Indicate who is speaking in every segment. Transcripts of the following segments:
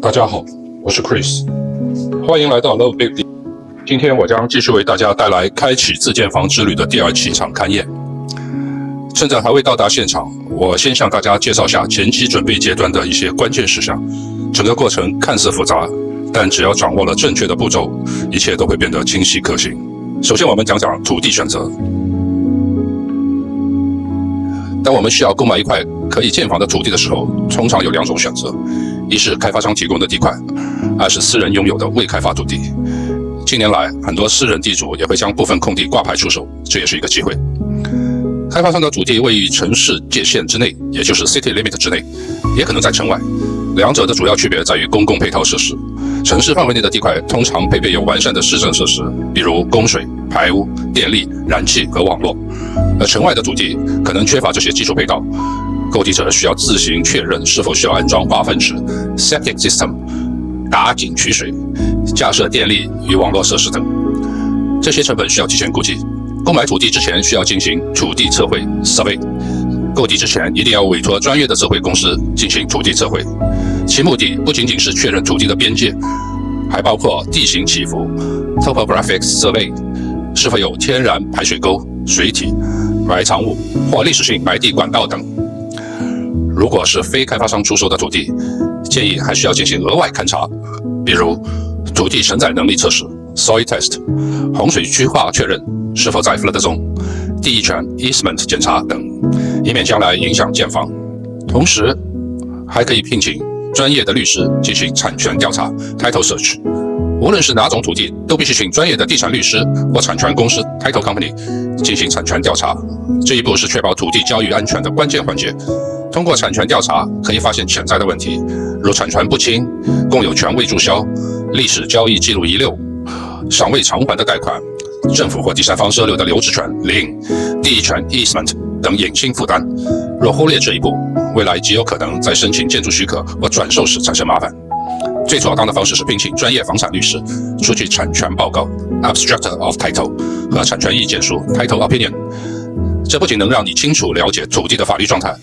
Speaker 1: 大家好，我是 Chris， 欢迎来到 Love Big D。今天我将继续为大家带来开启自建房之旅的第二期场勘验。趁着还未到达现场，我先向大家介绍下前期准备阶段的一些关键事项。整个过程看似复杂，但只要掌握了正确的步骤，一切都会变得清晰可行。首先，我们讲讲土地选择。当我们需要购买一块可以建房的土地的时候，通常有两种选择：一是开发商提供的地块，二是私人拥有的未开发土地。近年来，很多私人地主也会将部分空地挂牌出售，这也是一个机会。开发商的土地位于城市界限之内，也就是 city limit 之内，也可能在城外。两者的主要区别在于公共配套设施。城市范围内的地块通常配备有完善的市政设施，比如供水、排污、电力、燃气和网络。而城外的土地可能缺乏这些基础配套，购地者需要自行确认是否需要安装化粪池 （septic system）、打井取水、架设电力与网络设施等。这些成本需要提前估计。购买土地之前需要进行土地测绘 （survey）。购地之前一定要委托专业的测绘公司进行土地测绘，其目的不仅仅是确认土地的边界，还包括地形起伏 （topographic survey） 是否有天然排水沟、水体、埋藏物或历史性埋地管道等。如果是非开发商出售的土地，建议还需要进行额外勘查，比如土地承载能力测试 （soil test）、洪水区划确认是否在 flood zone、地权 easement 检查等，以免将来影响建房。同时，还可以聘请专业的律师进行产权调查 （title search）。无论是哪种土地，都必须请专业的地产律师或产权公司 （title company） 进行产权调查。这一步是确保土地交易安全的关键环节。通过产权调查，可以发现潜在的问题，如产权不清、共有权未注销、历史交易记录遗漏、尚未偿还的贷款、政府或第三方设留的留置权 lien、地权 easement 等隐性负担。若忽略这一步，未来极有可能在申请建筑许可或转售时产生麻烦。最妥当的方式是聘请专业房产律师出具产权报告 （abstract of title） 和产权意见书 （title opinion）。这不仅能让你清楚了解土地的法律状态，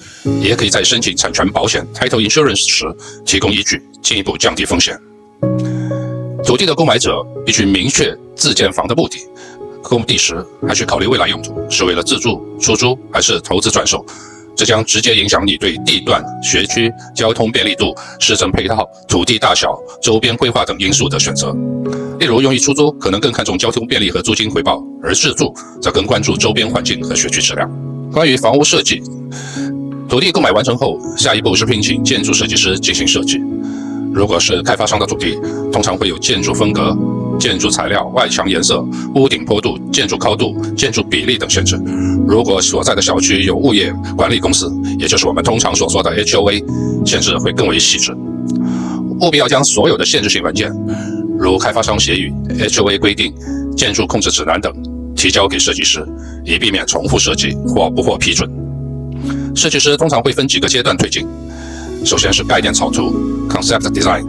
Speaker 1: 也可以在申请产权保险 （title insurance） 时提供依据，进一步降低风险。土地的购买者必须明确自建房的目的。购地时还需考虑未来用途，是为了自住、出租还是投资转售。这将直接影响你对地段、学区、交通便利度、市政配套、土地大小、周边规划等因素的选择。例如，用于出租可能更看重交通便利和租金回报，而自住则更关注周边环境和学区质量。关于房屋设计，土地购买完成后，下一步是聘请建筑设计师进行设计。如果是开发商的土地，通常会有建筑风格、建筑材料、外墙颜色、屋顶坡度、建筑高度、建筑比例等限制。如果所在的小区有物业管理公司，也就是我们通常所说的 HOA， 限制会更为细致。务必要将所有的限制性文件，如开发商协议、HOA 规定、建筑控制指南等，提交给设计师，以避免重复设计或不获批准。设计师通常会分几个阶段推进，首先是概念草图 （concept design），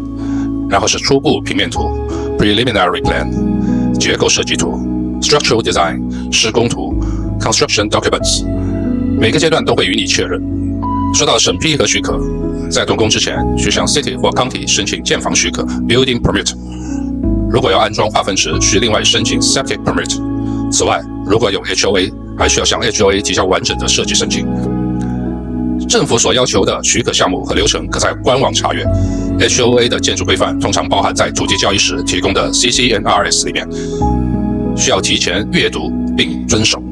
Speaker 1: 然后是初步平面图 （preliminary plan）、结构设计图 （structural design）、施工图 （construction documents）。每个阶段都会与你确认。说到审批和许可，在动工之前，需向 City 或 County 申请建房许可 （building permit）。如果要安装化粪池，需另外申请 septic permit。此外，如果有 HOA， 还需要向 HOA 提交完整的设计申请。政府所要求的许可项目和流程可在官网查阅。HOA 的建筑规范通常包含在土地交易时提供的 CC&RS 里面，需要提前阅读并遵守。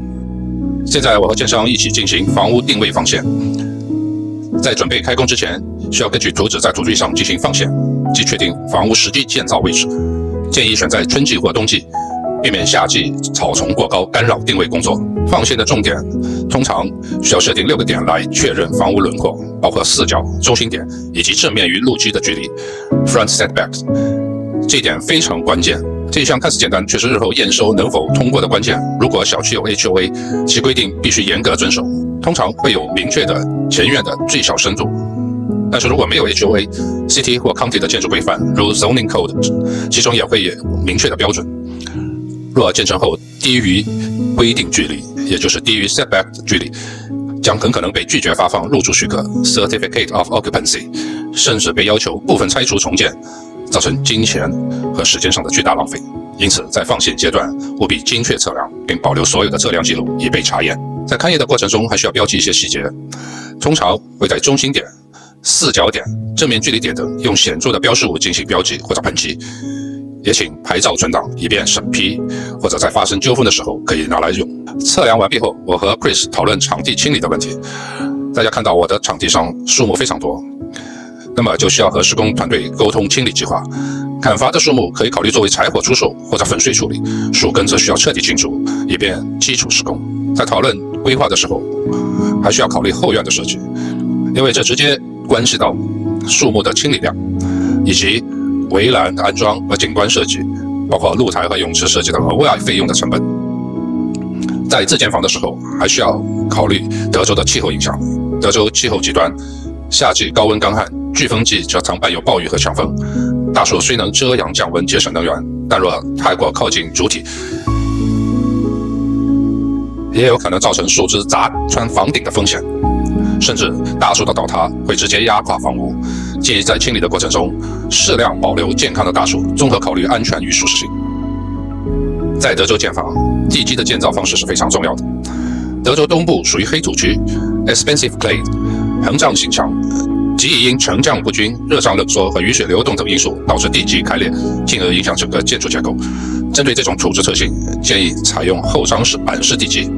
Speaker 1: 现在我和建商一起进行房屋定位放线。在准备开工之前，需要根据图纸在土地上进行放线，即确定房屋实际建造位置。建议选在春季或冬季，避免夏季草丛过高干扰定位工作。放线的重点通常需要设定6个点来确认房屋轮廓，包括四角、中心点以及正面与路基的距离 （front setbacks）。这一点非常关键。这一项看似简单，却是日后验收能否通过的关键。如果小区有 HOA， 其规定必须严格遵守，通常会有明确的前院的最小深度。但是如果没有 HOA、City 或 County 的建筑规范，如 Zoning Code， 其中也会有明确的标准。若建成后低于规定距离，也就是低于 setback 的距离，将很可能被拒绝发放入住许可 （Certificate of Occupancy）。甚至被要求部分拆除重建，造成金钱和时间上的巨大浪费。因此，在放线阶段务必精确测量，并保留所有的测量记录以备查验。在勘验的过程中，还需要标记一些细节，通常会在中心点、四角点、正面距离点等用显著的标识物进行标记或者喷漆。也请拍照存档，以便审批或者在发生纠纷的时候可以拿来用。测量完毕后，我和 Chris 讨论场地清理的问题。大家看到我的场地上树木非常多，那么就需要和施工团队沟通清理计划。砍伐的树木可以考虑作为柴火出售或者粉碎处理，树根则需要彻底清除，以便基础施工。在讨论规划的时候，还需要考虑后院的设计，因为这直接关系到树木的清理量，以及围栏的安装和景观设计，包括露台和泳池设计的额外费用的成本。在自建房的时候，还需要考虑德州的气候影响。德州气候极端，夏季高温干旱，飓风季则常伴有暴雨和强风。大树虽能遮阳降温、节省能源，但若太过靠近主体，也有可能造成树枝砸穿房顶的风险。甚至大树的倒塌会直接压垮房屋。建议在清理的过程中，适量保留健康的大树，综合考虑安全与舒适性。在德州建房，地基的建造方式是非常重要的。德州东部属于黑土区 （expensive clay）， 膨胀性强，极易因沉降不均、热胀冷缩和雨水流动等因素导致地基开裂，进而影响整个建筑结构。针对这种土质特性，建议采用后张式板式地基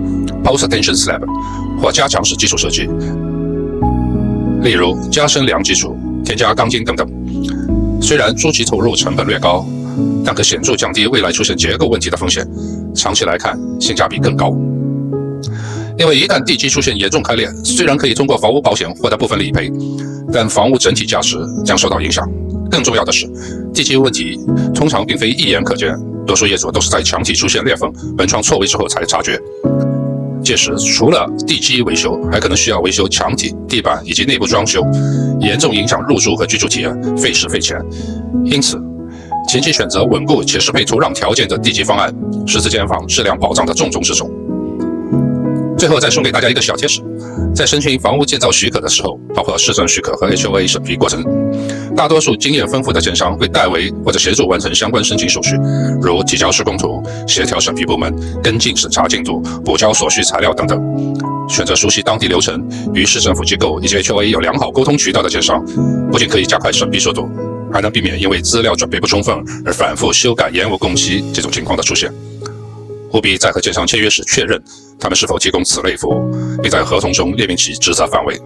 Speaker 1: （post tension slab） 或加强式基础设计，例如加深梁基础、添加钢筋等等。虽然初期投入成本略高，但可显著降低未来出现结构问题的风险，长期来看性价比更高。因为一旦地基出现严重开裂，虽然可以通过房屋保险获得部分理赔，但房屋整体价值将受到影响。更重要的是，地基问题通常并非一眼可见，多数业主都是在墙体出现裂缝、门窗错位之后才察觉。届时，除了地基维修，还可能需要维修墙体、地板以及内部装修，严重影响入住和居住体验，费时费钱。因此，前期选择稳固且适配土壤条件的地基方案，是自建房质量保障的重中之重。最后再送给大家一个小贴士，在申请房屋建造许可的时候，包括市政许可和 HOA 审批过程，大多数经验丰富的建商会代为或者协助完成相关申请手续，如提交施工图、协调审批部门、跟进审查进度、补交所需材料等等。选择熟悉当地流程、与市政府机构以及 HOA 有良好沟通渠道的建商，不仅可以加快审批速度，还能避免因为资料准备不充分而反复修改、延误工期这种情况的出现。务必在和建商签约时确认他们是否提供此类服务，并在合同中列明其职责范围。